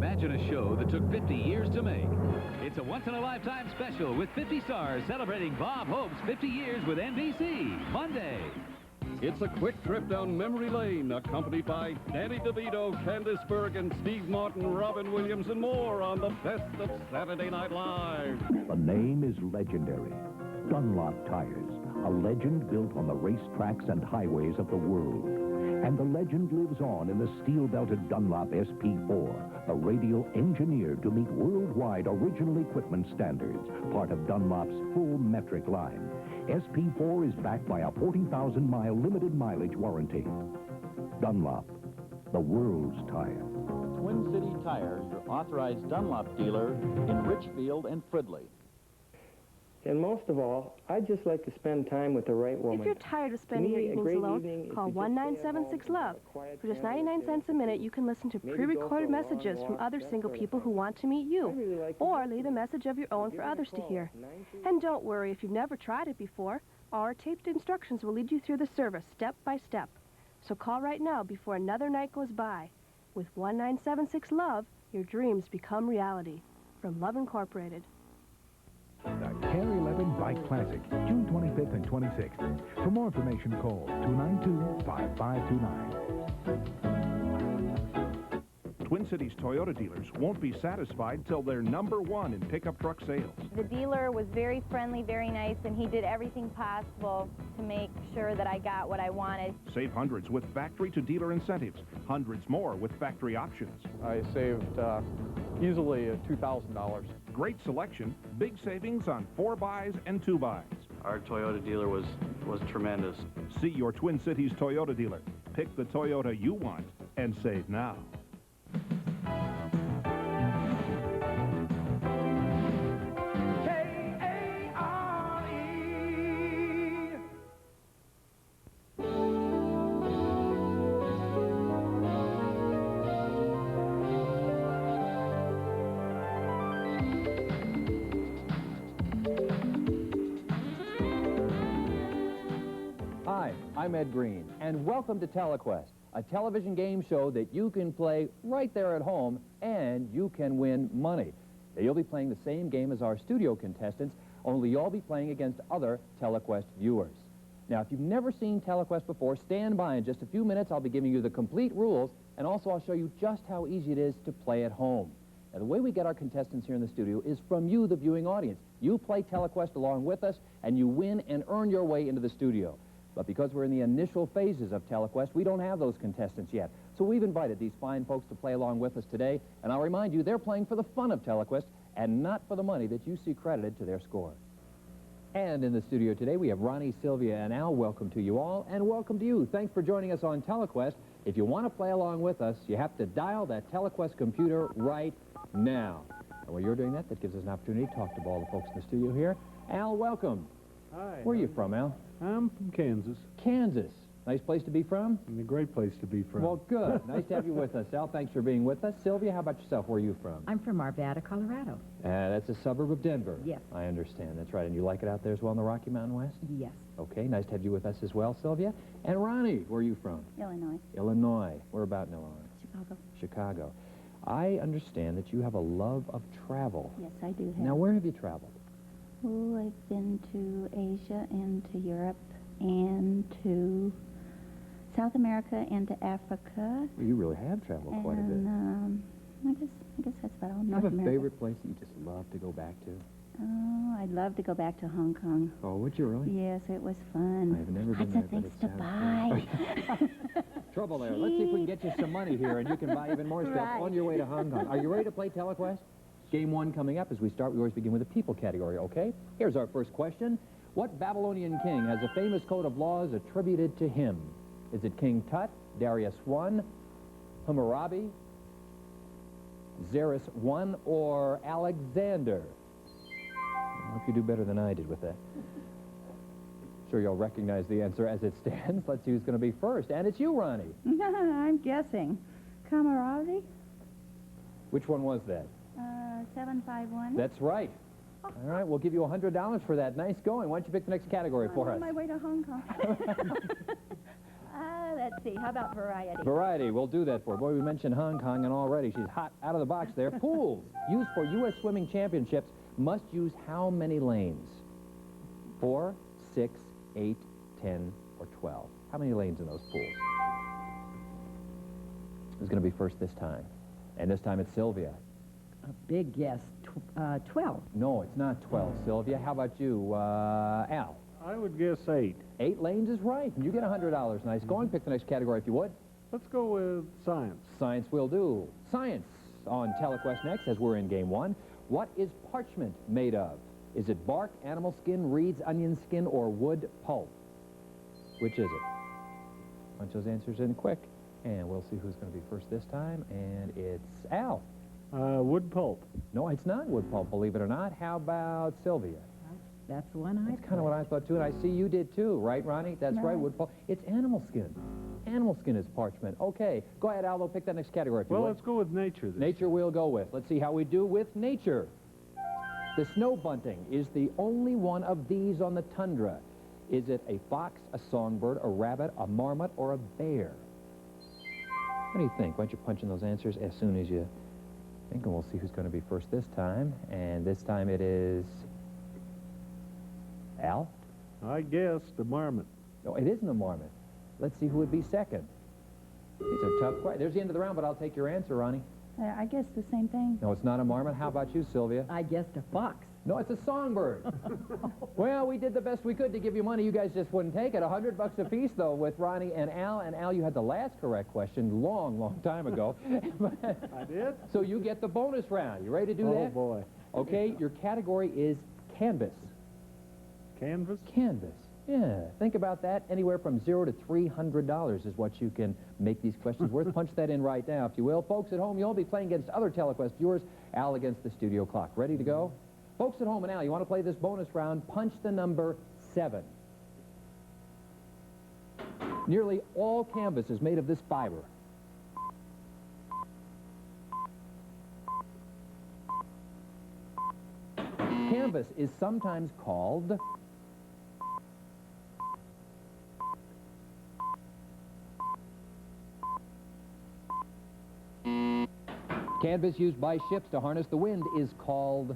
Imagine a show that took 50 years to make. It's a once-in-a-lifetime special with 50 stars celebrating Bob Hope's 50 years with NBC, Monday. It's a quick trip down memory lane, accompanied by Danny DeVito, Candice Bergen, Steve Martin, Robin Williams, and more on the best of Saturday Night Live. The name is legendary. Dunlop Tires, a legend built on the racetracks and highways of the world. And the legend lives on in the steel-belted Dunlop SP4, a radial engineered to meet worldwide original equipment standards, part of Dunlop's full metric line. SP4 is backed by a 40,000-mile limited mileage warranty. Dunlop, the world's tire. Twin City Tire, your authorized Dunlop dealer in Richfield and Fridley. And most of all, I'd just like to spend time with the right woman. If you're tired of spending your evenings alone, call 1976-LOVE. For just 99 cents a minute, you can listen to pre-recorded messages from other single people who want to meet you, or leave a message of your own for others to hear. And don't worry if you've never tried it before. Our taped instructions will lead you through the service step by step. So call right now before another night goes by. With 1976-LOVE, your dreams become reality. From Love Incorporated. The KARE 11 Bike Classic, June 25th and 26th. For more information, call 292-5529. Twin Cities Toyota dealers won't be satisfied till they're #1 in pickup truck sales. The dealer was very friendly, very nice, and he did everything possible to make sure that I got what I wanted. Save hundreds with factory-to-dealer incentives, hundreds more with factory options. I saved easily $2,000. Great selection, big savings on 4-buys and 2-buys. Our Toyota dealer was tremendous. See your Twin Cities Toyota dealer. Pick the Toyota you want and save now. Hi, I'm Ed Green, and welcome to Telequest, a television game show that you can play right there at home, and you can win money. Now, you'll be playing the same game as our studio contestants, only you'll be playing against other Telequest viewers. Now, if you've never seen Telequest before, stand by. In just a few minutes, I'll be giving you the complete rules, and also I'll show you just how easy it is to play at home. Now, the way we get our contestants here in the studio is from you, the viewing audience. You play Telequest along with us, and you win and earn your way into the studio. But because we're in the initial phases of Telequest, we don't have those contestants yet. So we've invited these fine folks to play along with us today, and I'll remind you, they're playing for the fun of Telequest and not for the money that you see credited to their score. And in the studio today, we have Ronnie, Sylvia, and Al. Welcome to you all, and welcome to you. Thanks for joining us on Telequest. If you want to play along with us, you have to dial that Telequest computer right now. And while you're doing that, that gives us an opportunity to talk to all the folks in the studio here. Al, welcome. Hi. Where are you from, Al? I'm from Kansas. Kansas. Nice place to be from? And a great place to be from. Well, good. Nice to have you with us. Al, thanks for being with us. Sylvia, how about yourself? Where are you from? I'm from Arvada, Colorado. That's a suburb of Denver. Yes. I understand. That's right. And you like it out there as well in the Rocky Mountain West? Yes. Okay. Nice to have you with us as well, Sylvia. And Ronnie, where are you from? Illinois. Illinois. Where about in Illinois? Chicago. Chicago. I understand that you have a love of travel. Yes, I do have. Now, where have you traveled? Oh, I've been to Asia and to Europe and to South America and to Africa. Well, you really have traveled quite a bit. I guess that's about all. Do you have a favorite place that you just love to go back to? Oh, I'd love to go back to Hong Kong. Oh, would you really? Yes, it was fun. I've never been there, but things to buy. Trouble there. Let's see if we can get you some money here, and you can buy even more stuff on your way to Hong Kong. Are you ready to play Telequest? Game 1 coming up. As we start, we always begin with the people category, okay? Here's our first question. What Babylonian king has a famous code of laws attributed to him? Is it King Tut, Darius I, Hammurabi, Xerxes I, or Alexander? I hope you do better than I did with that. Sure you'll recognize the answer as it stands. Let's see who's going to be first. And it's you, Ronnie. I'm guessing. Hammurabi? Which one was that? 751. That's right. All right, we'll give you $100 for that. Nice going. Why don't you pick the next category for us? On my way to Hong Kong. Let's see, how about variety? Variety, we'll do that for her. Boy, we mentioned Hong Kong, and already she's hot out of the box there. Pools, used for U.S. swimming championships, must use how many lanes? 4, 6, 8, 10, or 12? How many lanes in those pools? Who's going to be first this time? And this time it's Sylvia. A big guess, 12. No, it's not 12, Sylvia. How about you, Al? I would guess 8. 8 lanes is right, and you get $100. Nice going. Pick the next category if you would. Let's go with science. Science will do. Science on Telequest next, as we're in Game 1. What is parchment made of? Is it bark, animal skin, reeds, onion skin, or wood pulp? Which is it? Punch those answers in quick, and we'll see who's going to be first this time, and it's Al. Wood pulp. No, it's not wood pulp, believe it or not. How about Sylvia? That's the one I That's kind of what I thought, too, and I see you did, too. Right, Ronnie? That's right, wood pulp. It's animal skin. Animal skin is parchment. Okay, go ahead, Aldo. Pick that next category if you Well, would. let's go with nature. Nature we'll go with. Let's see how we do with nature. The snow bunting is the only one of these on the tundra. Is it a fox, a songbird, a rabbit, a marmot, or a bear? What do you think? Why don't you punch in those answers as soon as you think, and we'll see who's going to be first this time. And this time it is Al? I guess the marmot. No, it isn't a marmot. Let's see who would be second. These are tough questions. There's the end of the round, but I'll take your answer, Ronnie. I guess the same thing. No, it's not a marmot. How about you, Sylvia? I guessed a fox. No, it's a songbird. Well, we did the best we could to give you money. You guys just wouldn't take it. $100 apiece, though, with Ronnie and Al. And Al, you had the last correct question long time ago. I did? So you get the bonus round. You ready to do that? Oh, boy. Okay, your category is canvas. Canvas? Canvas. Yeah, think about that. Anywhere from $0 to $300 is what you can make these questions worth. Punch that in right now, if you will. Folks at home, you'll be playing against other Telequest viewers. Al against the studio clock. Ready to go? Folks at home and Al, you want to play this bonus round? Punch the number 7. Nearly all canvas is made of this fiber. Canvas is sometimes called canvas used by ships to harness the wind is called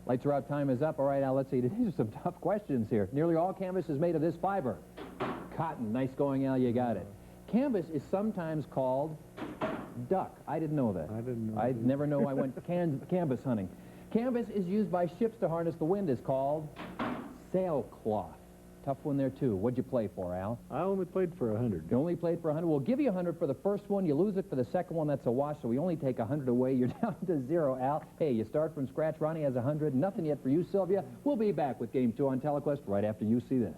lights are out, time is up. All right, Al, let's see. These are some tough questions here. Nearly all canvas is made of this fiber. Cotton. Nice going, Al. You got it. Canvas is sometimes called duck. I didn't know that. I didn't know. I'd never know I went canvas hunting. Canvas is used by ships to harness the wind is called sailcloth. Tough one there, too. What'd you play for, Al? I only played for 100. You only played for 100. We'll give you 100 for the first one. You lose it for the second one. That's a wash, so we only take 100 away. You're down to 0, Al. Hey, you start from scratch. Ronnie has 100. Nothing yet for you, Sylvia. We'll be back with Game 2 on Telequest right after you see this.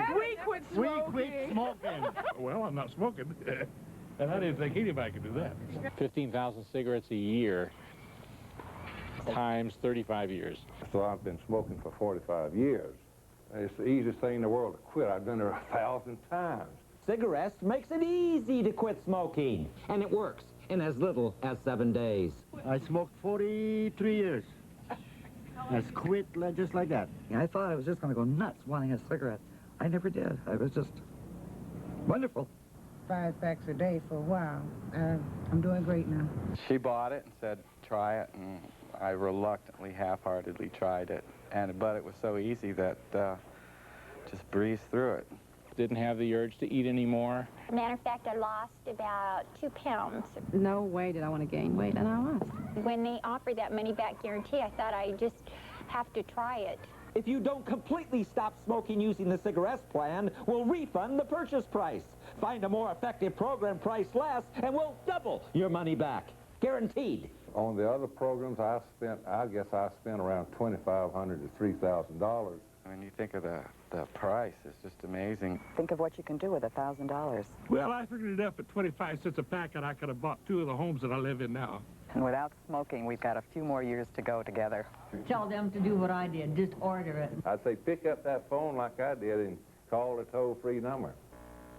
We quit smoking. Well, I'm not smoking. And I didn't think anybody could do that. 15,000 cigarettes a year times 35 years. So I've been smoking for 45 years. It's the easiest thing in the world to quit. I've done it 1,000 times. Cigarettes makes it easy to quit smoking, and it works in as little as 7 days. I smoked 43 years. I quit just like that. I thought I was just going to go nuts wanting a cigarette. I never did. I was just wonderful. 5 packs a day for a while. I'm doing great now. She bought it and said, try it, and I reluctantly, half-heartedly tried it. But it was so easy that just breezed through it. Didn't have the urge to eat anymore. Matter of fact, I lost about 2 pounds. No way did I want to gain weight, and I lost. When they offered that money-back guarantee, I thought I just have to try it. If you don't completely stop smoking using the cigarettes plan, we'll refund the purchase price. Find a more effective program priced less, and we'll double your money back. Guaranteed. On the other programs, I guess I spent around $2,500 to $3,000. I mean, you think of the price, it's just amazing. Think of what you can do with $1,000. Well, I figured it up at 25 cents a pack, and I could have bought 2 of the homes that I live in now. And without smoking, we've got a few more years to go together. Tell them to do what I did, just order it. I'd say pick up that phone like I did and call the toll-free number.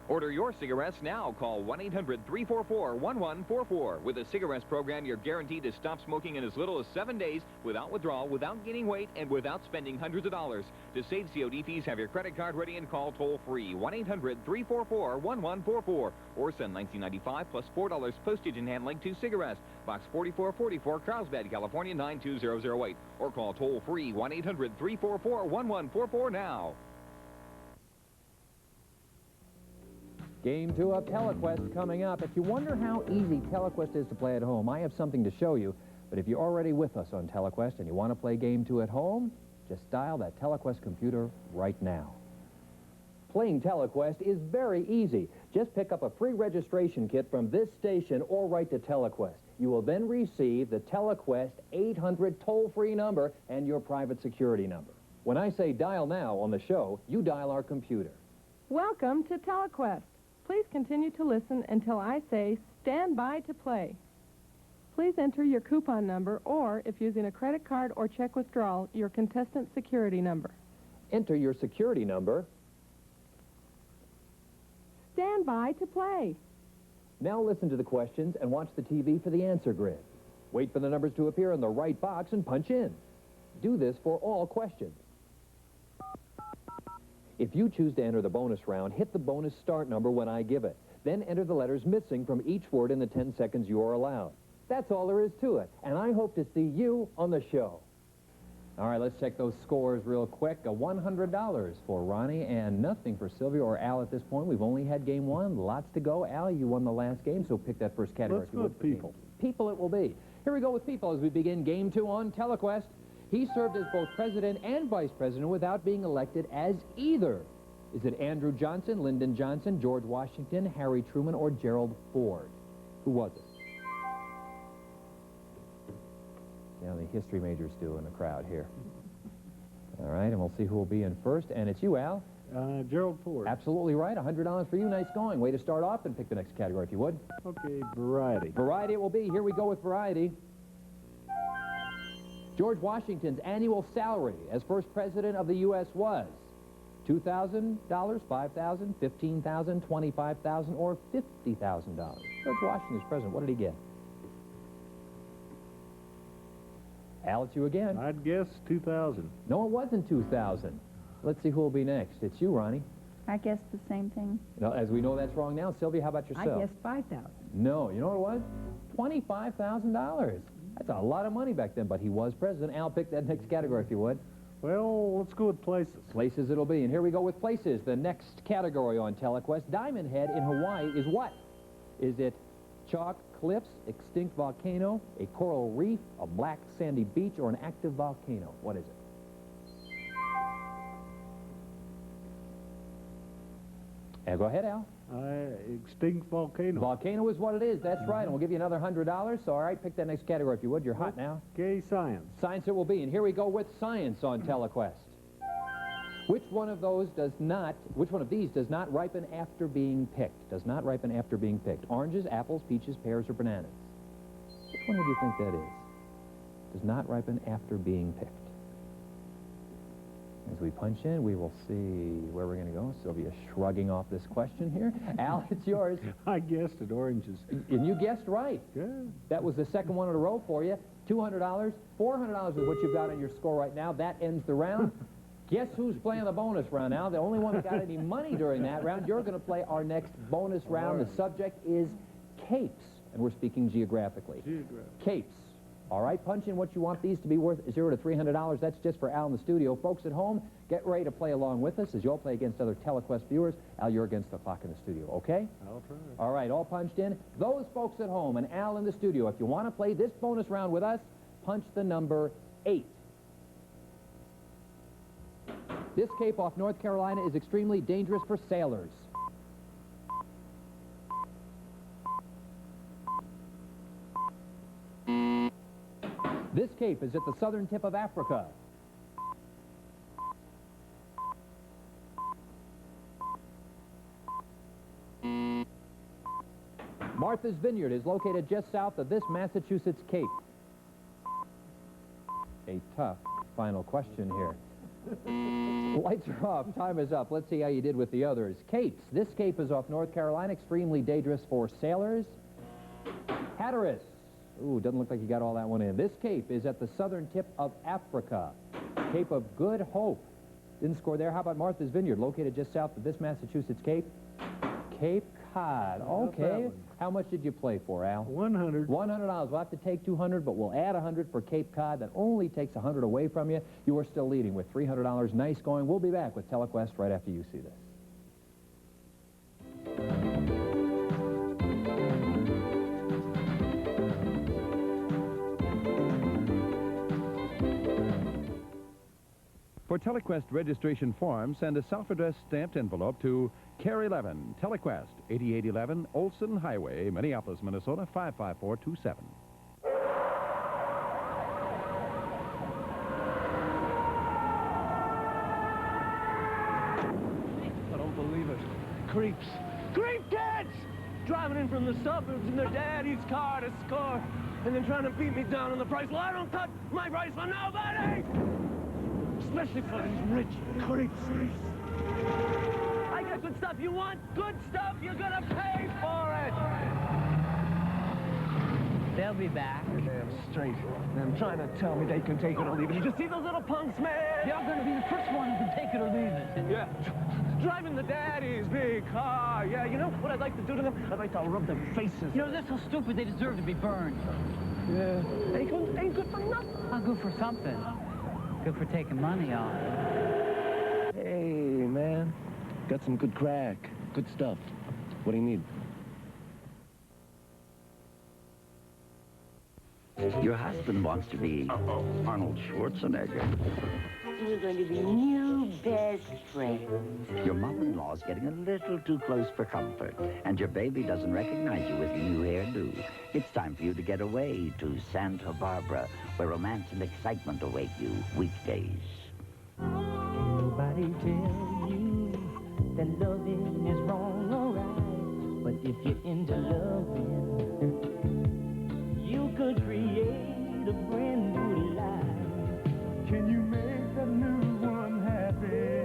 Order your cigarettes now. Call 1-800-344-1144. With a cigarettes program, you're guaranteed to stop smoking in as little as 7 days without withdrawal, without gaining weight, and without spending hundreds of dollars. To save COD fees, have your credit card ready and call toll-free 1-800-344-1144 or send $19.95 plus $4 postage and handling to cigarettes. Box 4444, Carlsbad, California 92008. Or call toll-free 1-800-344-1144 now. Game 2 of Telequest coming up. If you wonder how easy Telequest is to play at home, I have something to show you. But if you're already with us on Telequest and you want to play Game 2 at home, just dial that Telequest computer right now. Playing Telequest is very easy. Just pick up a free registration kit from this station or write to Telequest. You will then receive the Telequest 800 toll-free number and your private security number. When I say dial now on the show, you dial our computer. Welcome to Telequest. Please continue to listen until I say stand by to play. Please enter your coupon number or, if using a credit card or check withdrawal, your contestant security number. Enter your security number. Stand by to play. Now listen to the questions and watch the TV for the answer grid. Wait for the numbers to appear in the right box and punch in. Do this for all questions. If you choose to enter the bonus round, hit the bonus start number when I give it. Then enter the letters missing from each word in the 10 seconds you are allowed. That's all there is to it, and I hope to see you on the show. All right, let's check those scores real quick. $100 for Ronnie and nothing for Sylvia or Al at this point. We've only had game 1. Lots to go. Al, you won the last game, so pick that first category. Let's go with people. People it will be. Here we go with people as we begin game 2 on Telequest. He served as both president and vice president without being elected as either. Is it Andrew Johnson, Lyndon Johnson, George Washington, Harry Truman, or Gerald Ford? Who was it? Now the history majors do in the crowd here. All right, and we'll see who will be in first. And it's you, Al. Gerald Ford. Absolutely right. $100 for you. Nice going. Way to start off and pick the next category if you would. Okay, variety. Variety it will be. Here we go with variety. George Washington's annual salary as first president of the U.S. was $2,000, $5,000, $15,000, $25,000, or $50,000. George Washington's president. What did he get? Al, it's you again. I'd guess 2,000. No, it wasn't 2,000. Let's see who will be next. It's you, Ronnie. I guessed the same thing. Now, as we know that's wrong now, Sylvia, how about yourself? I guessed 5,000. No, you know what it was? $25,000. That's a lot of money back then, but he was president. Al, pick that next category if you would. Well, let's go with places. Places it'll be. And here we go with places. The next category on Telequest. Diamond Head in Hawaii is what? Is it chalk cliffs, extinct volcano, a coral reef, a black sandy beach, or an active volcano? What is it? Go ahead, Al. Extinct volcano. Volcano is what it is. That's right. And we'll give you another $100. So, all right, pick that next category if you would. You're hot now. Okay, science. Science it will be. And here we go with science on Telequest. Which one of these does not ripen after being picked? Does not ripen after being picked. Oranges, apples, peaches, pears, or bananas? Which one would you think that is? Does not ripen after being picked. As we punch in, we will see where we're going to go. Sylvia's shrugging off this question here. Al, it's yours. I guessed it, oranges. And you guessed right. Good. That was the second one in a row for you. $200, $400 is what you've got on your score right now. That ends the round. Guess who's playing the bonus round now? The only one that got any money during that round. You're going to play our next bonus round. Right. The subject is capes, and we're speaking geographically. Capes. All right, punch in what you want these to be worth, $0 to $300. That's just for Al in the studio. Folks at home, get ready to play along with us as you'll play against other Telequest viewers. Al, you're against the clock in the studio, okay? I'll try. All right, all punched in. Those folks at home and Al in the studio, if you want to play this bonus round with us, punch the number 8. This cape off North Carolina is extremely dangerous for sailors. This cape is at the southern tip of Africa. Martha's Vineyard is located just south of this Massachusetts Cape. A tough final question here. Lights are off. Time is up. Let's see how you did with the others. Capes. This cape is off North Carolina. Extremely dangerous for sailors. Hatteras. Ooh, doesn't look like you got all that one in. This cape is at the southern tip of Africa. Cape of Good Hope. Didn't score there. How about Martha's Vineyard, located just south of this Massachusetts Cape? Cape Cod. Okay. How much did you play for, Al? $100. $100. We'll have to take $200, but we'll add $100 for Cape Cod. That only takes $100 away from you. You are still leading with $300. Nice going. We'll be back with Telequest right after you see this. For Telequest registration form, send a self-addressed stamped envelope to KARE 11, Telequest, 8811 Olson Highway, Minneapolis, Minnesota, 55427. I don't believe it. Creeps. Creep kids! Driving in from the suburbs in their daddy's car to score, and then trying to beat me down on the price. Well, I don't cut my price for nobody! Especially for these rich creeps. I got good stuff. You want good stuff, you're gonna pay for it! They'll be back. They're damn straight. They're trying to tell me they can take it or leave it. Did you see those little punks, man? You're gonna be the first one who can take it or leave it. Yeah. Driving the daddy's big car. Yeah, you know what I'd like to do to them? I'd like to rub their faces. You know, they're so stupid they deserve to be burned. Yeah. Ain't good for nothing. Not good for something. Good for taking money off. Hey, man. Got some good crack. Good stuff. What do you need? Your husband wants to be Arnold Schwarzenegger. We're going to be new best friends. Your mother-in-law's getting a little too close for comfort, and your baby doesn't recognize you with your new hairdo. It's time for you to get away to Santa Barbara, where romance and excitement await you weekdays. Nobody tells you that loving is wrong or right, but if you're into loving, you could create a brand new life. Can you make that new one happy?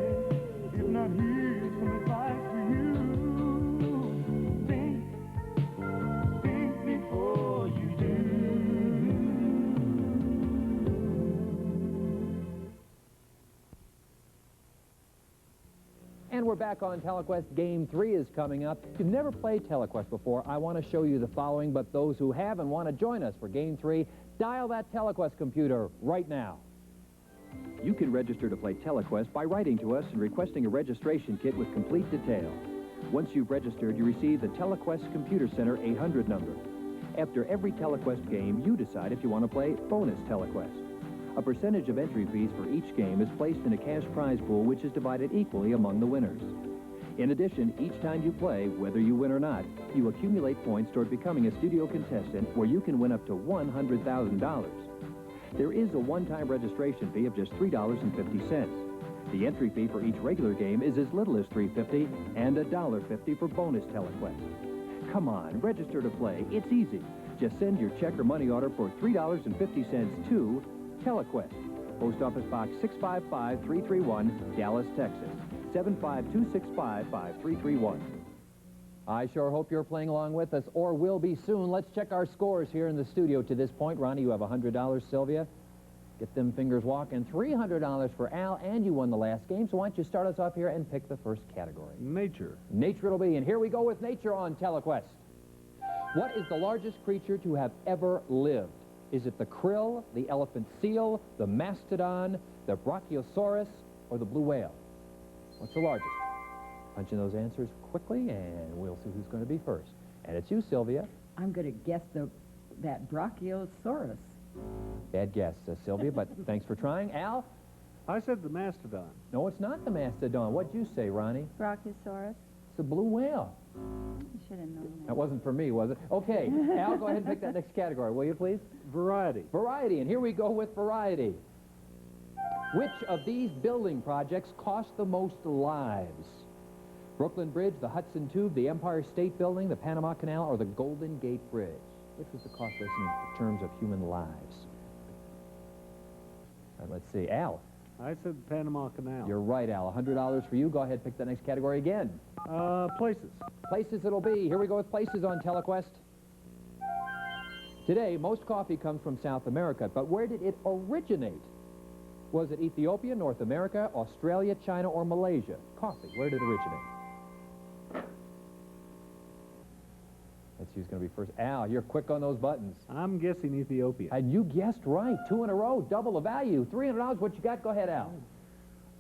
If not, here's some advice for you. Think before you do. And we're back on Telequest. Game 3 is coming up. If you've never played Telequest before, I want to show you the following, but those who have and want to join us for Game 3, dial that Telequest computer right now. You can register to play Telequest by writing to us and requesting a registration kit with complete details. Once you've registered, you receive the Telequest Computer Center 800 number. After every Telequest game, you decide if you want to play bonus Telequest. A percentage of entry fees for each game is placed in a cash prize pool, which is divided equally among the winners. In addition, each time you play, whether you win or not, you accumulate points toward becoming a studio contestant where you can win up to $100,000. There is a one-time registration fee of just $3.50. The entry fee for each regular game is as little as $3.50 and $1.50 for bonus Telequest. Come on, register to play. It's easy. Just send your check or money order for $3.50 to Telequest, Post Office Box 655-331, Dallas, Texas, 75265-5331. I sure hope you're playing along with us, or will be soon. Let's check our scores here in the studio to this point. Ronnie, you have $100. Sylvia, get them fingers walking. $300 for Al, and you won the last game. So why don't you start us off here and pick the first category? Nature. Nature it'll be, and here we go with nature on Telequest. What is the largest creature to have ever lived? Is it the krill, the elephant seal, the mastodon, the brachiosaurus, or the blue whale? What's the largest? Punch in those answers quickly, and we'll see who's going to be first. And it's you, Sylvia. I'm going to guess that brachiosaurus. Bad guess, Sylvia, but thanks for trying. Al? I said the mastodon. No, it's not the mastodon. What'd you say, Ronnie? Brachiosaurus. It's the blue whale. You should have known that. That wasn't for me, was it? Okay, Al, go ahead and pick that next category, will you, please? Variety. Variety, and here we go with variety. Which of these building projects cost the most lives? Brooklyn Bridge, the Hudson Tube, the Empire State Building, the Panama Canal, or the Golden Gate Bridge? Which was the costliest in terms of human lives? All right, let's see. Al. I said Panama Canal. You're right, Al. $100 for you. Go ahead, pick the next category again. Places. Places it'll be. Here we go with places on Telequest. Today, most coffee comes from South America, but where did it originate? Was it Ethiopia, North America, Australia, China, or Malaysia? Coffee, where did it originate? Let's see who's going to be first. Al, you're quick on those buttons. I'm guessing Ethiopia. And you guessed right. 2 in a row, double the value. $300, what you got? Go ahead, Al.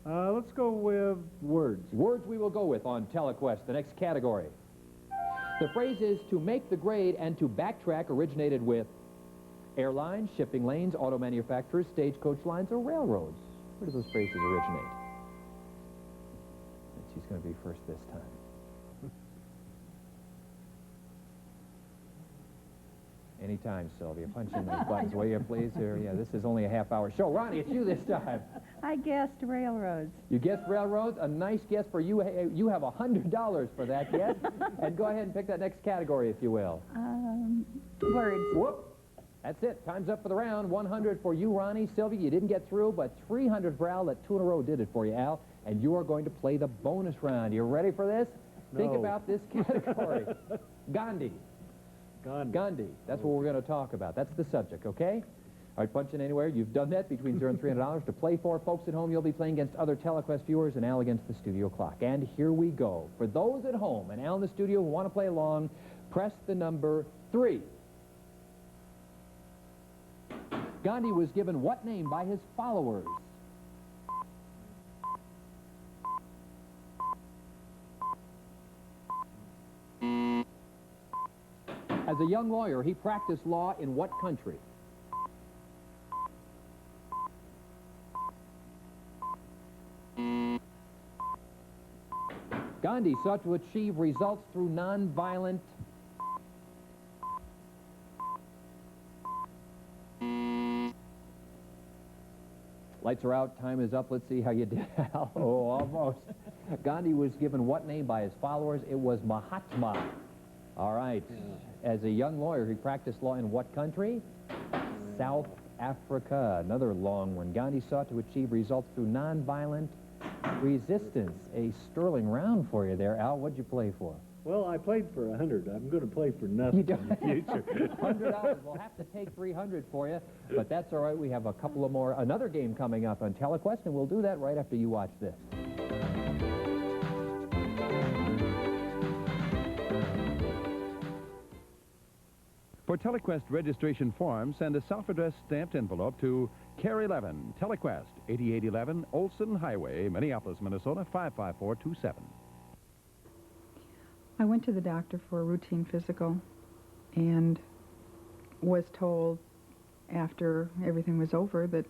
Let's go with words. Words we will go with on Telequest, the next category. The phrases to make the grade and to backtrack originated with airlines, shipping lanes, auto manufacturers, stagecoach lines, or railroads. Where do those phrases originate? Let's see who's going to be first this time. Anytime, Sylvia. Punch in those buttons, will you, please? Here, yeah, this is only a half-hour show. Ronnie, it's you this time. I guessed railroads. You guessed railroads. A nice guess for you. You have $100 for that guess. And go ahead and pick that next category, if you will. Words. Whoop. That's it. Time's up for the round. 100 for you, Ronnie. Sylvia, you didn't get through, but 300 for Al. That 2 in a row did it for you, Al. And you are going to play the bonus round. You ready for this? No. Think about this category. Gandhi. Gandhi. That's what we're going to talk about. That's the subject, okay? All right, punch in anywhere. You've done that between $0 and $300 to play for. Folks at home, you'll be playing against other Telequest viewers and Al against the studio clock. And here we go. For those at home and Al in the studio who want to play along, press the number 3. Gandhi was given what name by his followers? As a young lawyer, he practiced law in what country? Gandhi sought to achieve results through nonviolent... Lights are out, time is up. Let's see how you did, Al. Oh, almost. Gandhi was given what name by his followers? It was Mahatma. All right. As a young lawyer, he practiced law in what country? South Africa. Another long one. Gandhi sought to achieve results through nonviolent resistance. A sterling round for you there, Al. What'd you play for? Well, I played for 100. I'm going to play for nothing in the future. $100. We'll have to take 300 for you, but that's all right. We have a couple of more. Another game coming up on Telequest, and we'll do that right after you watch this. For Telequest registration form, send a self-addressed stamped envelope to KARE 11, Telequest, 8811 Olson Highway, Minneapolis, Minnesota, 55427. I went to the doctor for a routine physical and was told after everything was over that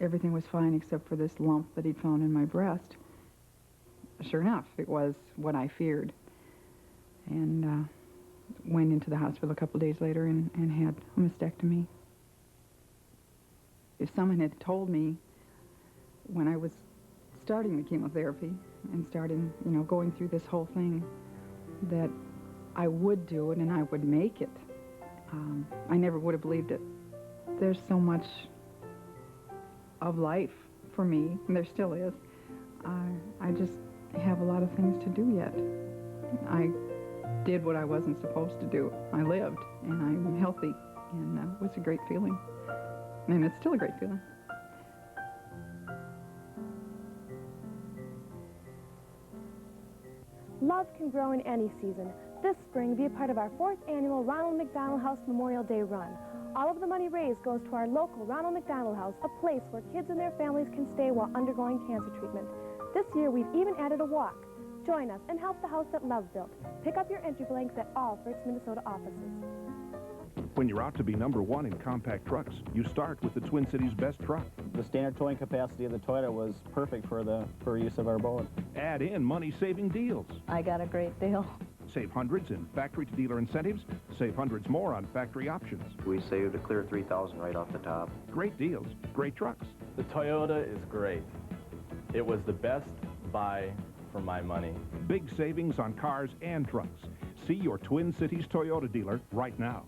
everything was fine except for this lump that he'd found in my breast. Sure enough, it was what I feared. And went into the hospital a couple days later and had a mastectomy. If someone had told me when I was starting the chemotherapy and starting, going through this whole thing, that I would do it and I would make it, I never would have believed it. There's so much of life for me, and there still is. I just have a lot of things to do yet. I did what I wasn't supposed to do. I lived, and I'm healthy, and it was a great feeling. And it's still a great feeling. Love can grow in any season. This spring, be a part of our 4th annual Ronald McDonald House Memorial Day Run. All of the money raised goes to our local Ronald McDonald House, a place where kids and their families can stay while undergoing cancer treatment. This year, we've even added a walk. Join us and help the house that love built. Pick up your entry blanks at all Fritz Minnesota offices. When you're out to be #1 in compact trucks, you start with the Twin Cities' best truck. The standard towing capacity of the Toyota was perfect for use of our boat. Add in money-saving deals. I got a great deal. Save hundreds in factory-to-dealer incentives. Save hundreds more on factory options. We saved a clear $3,000 right off the top. Great deals, great trucks. The Toyota is great. It was the best by for my money. Big savings on cars and trucks. See your Twin Cities Toyota dealer right now.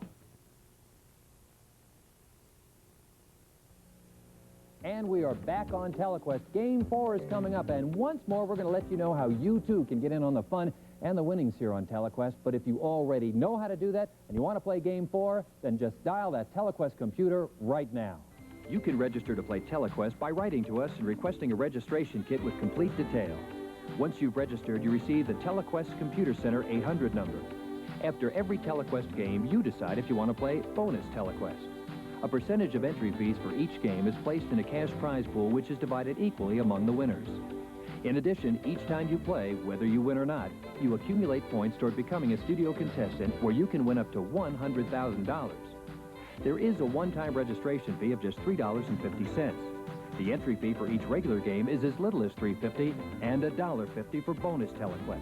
And we are back on Telequest. Game 4 is coming up, and once more we're going to let you know how you too can get in on the fun and the winnings here on Telequest. But if you already know how to do that and you want to play Game 4, then just dial that Telequest computer right now. You can register to play Telequest by writing to us and requesting a registration kit with complete detail. Once you've registered, you receive the Telequest Computer Center 800 number. After every Telequest game, you decide if you want to play bonus Telequest. A percentage of entry fees for each game is placed in a cash prize pool which is divided equally among the winners. In addition, each time you play, whether you win or not, you accumulate points toward becoming a studio contestant where you can win up to $100,000. There is a one-time registration fee of just $3.50. The entry fee for each regular game is as little as $3.50 and $1.50 for bonus Telequest.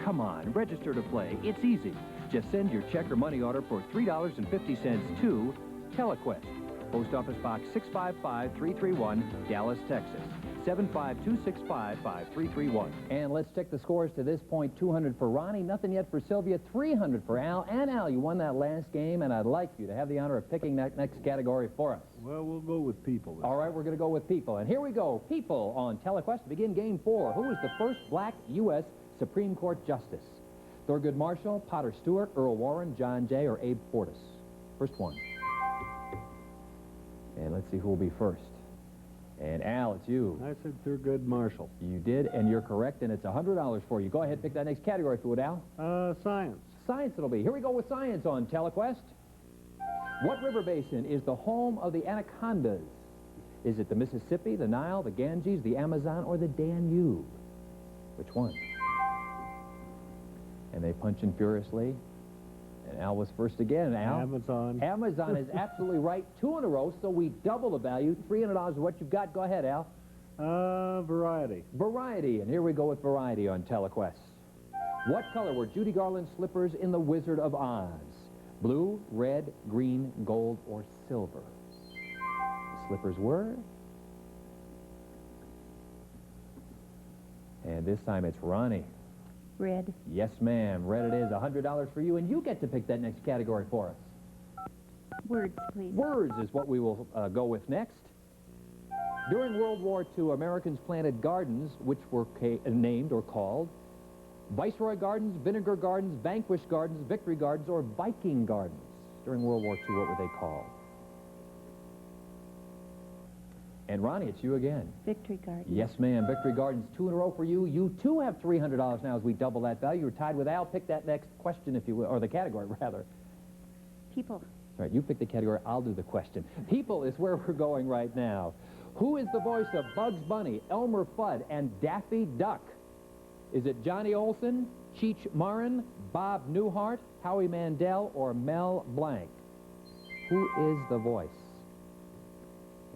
Come on, register to play. It's easy. Just send your check or money order for $3.50 to Telequest, Post Office Box 655-331, Dallas, Texas, 75265-5331. And let's check the scores to this point. 200 for Ronnie, nothing yet for Sylvia, 300 for Al. And Al, you won that last game, and I'd like you to have the honor of picking that next category for us. Well, we'll go with people. All right, we're going to go with people. And here we go. People on Telequest to begin Game 4. Who is the first black U.S. Supreme Court Justice? Thurgood Marshall, Potter Stewart, Earl Warren, John Jay, or Abe Fortas? First one. And let's see who will be first. And Al, it's you. I said Thurgood Marshall. You did, and you're correct, and it's $100 for you. Go ahead, pick that next category if you would, Al. Science. Science it'll be. Here we go with science on Telequest. What river basin is the home of the anacondas? Is it the Mississippi, the Nile, the Ganges, the Amazon, or the Danube? Which one? And they punch in furiously. And Al was first again, Al. Amazon. Amazon is absolutely right. 2 in a row, so we double the value. $300 is what you've got. Go ahead, Al. Variety. Variety, and here we go with variety on Telequest. What color were Judy Garland's slippers in The Wizard of Oz? Blue, red, green, gold, or silver? The slippers were... And this time it's Ronnie. Red. Yes, ma'am. Red it is. $100 for you, and you get to pick that next category for us. Words, please. Words is what we will go with next. During World War II, Americans planted gardens which were named or called Viceroy Gardens, Vinegar Gardens, Vanquish Gardens, Victory Gardens, or Viking Gardens. During World War II, what were they called? And Ronnie, it's you again. Victory Gardens. Yes, ma'am. Victory Gardens, 2 in a row for you. You, too, have $300 now as we double that value. You're tied with Al. Pick that next question, if you will, or the category, rather. People. All right, you pick the category. I'll do the question. People is where we're going right now. Who is the voice of Bugs Bunny, Elmer Fudd, and Daffy Duck? Is it Johnny Olson, Cheech Marin, Bob Newhart, Howie Mandel, or Mel Blanc? Who is the voice?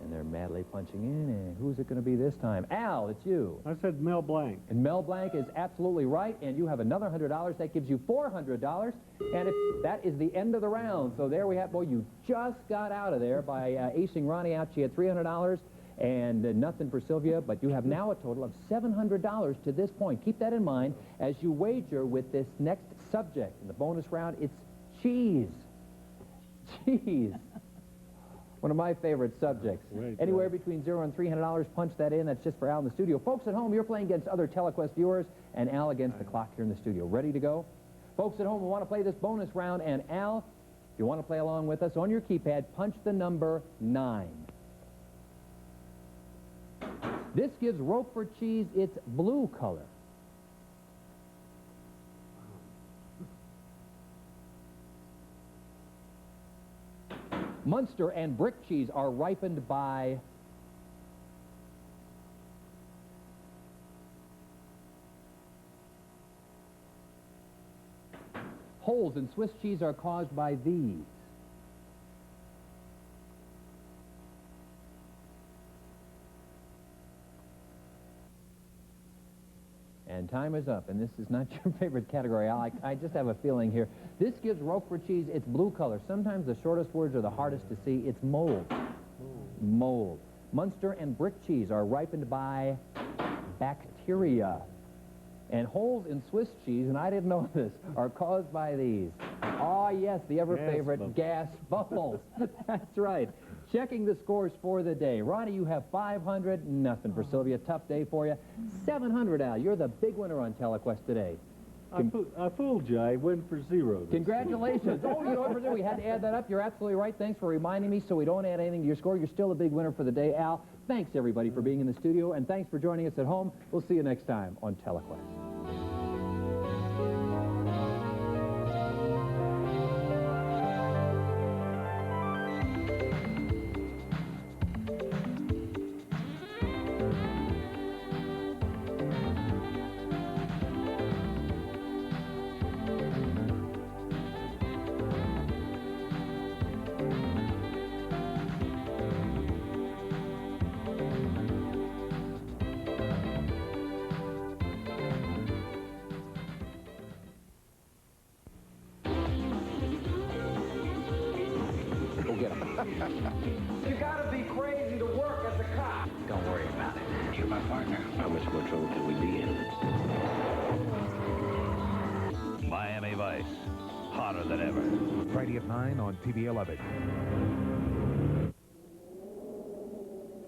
And they're madly punching in, and who's it going to be this time? Al, it's you. I said Mel Blanc. And Mel Blanc is absolutely right, and you have another $100. That gives you $400, and that is the end of the round. So there we have, boy, you just got out of there by acing Ronnie out. She had $300 and nothing for Sylvia, but you have now a total of $700 to this point. Keep that in mind as you wager with this next subject. In the bonus round, it's cheese. Cheese. One of my favorite subjects. Anywhere between $0 and $300, punch that in. That's just for Al in the studio. Folks at home, you're playing against other Telequest viewers, and Al against the clock here in the studio. Ready to go? Folks at home, we want to play this bonus round, and Al, if you want to play along with us, on your keypad, punch the number 9. This gives Roquefort cheese its blue color. Munster and brick cheese are ripened by holes in Swiss cheese are caused by these. And time is up, and this is not your favorite category, Al. I just have a feeling here. This gives Roquefort cheese its blue color. Sometimes the shortest words are the hardest to see. It's mold. Mold. Munster and brick cheese are ripened by bacteria. And holes in Swiss cheese, and I didn't know this, are caused by these. Oh, yes, the ever-favorite gas bubbles. That's right. Checking the scores for the day. Ronnie, you have 500. Nothing for Sylvia. Tough day for you. 700, Al. You're the big winner on Telequest today. I fooled you. I went for 0. Congratulations. Oh, you know what? We had to add that up. You're absolutely right. Thanks for reminding me so we don't add anything to your score. You're still a big winner for the day, Al. Thanks, everybody, for being in the studio, and thanks for joining us at home. We'll see you next time on Telequest. You gotta be crazy to work as a cop. Don't worry about it. You're my partner. How much more trouble could we be in? Miami Vice, hotter than ever. Friday at 9 on TV 11.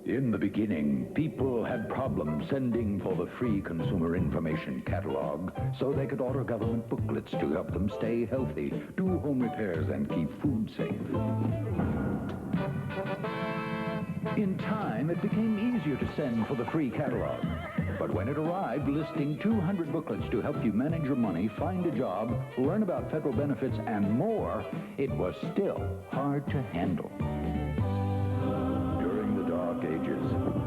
In the beginning, people had problems sending for the free consumer information catalog so they could order government booklets to help them stay healthy, do home repairs, and keep food safe. In time, it became easier to send for the free catalog. But when it arrived listing 200 booklets to help you manage your money, find a job, learn about federal benefits, and more, it was still hard to handle. During the dark ages,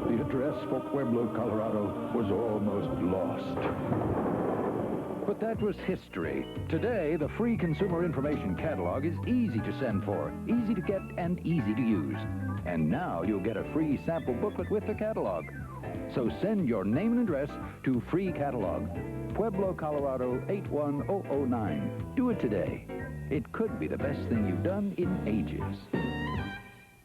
the address for Pueblo, Colorado was almost lost. But that was history. Today, the free consumer information catalog is easy to send for, easy to get, and easy to use. And now you'll get a free sample booklet with the catalog. So send your name and address to Free Catalog, Pueblo, Colorado 81009. Do it today. It could be the best thing you've done in ages.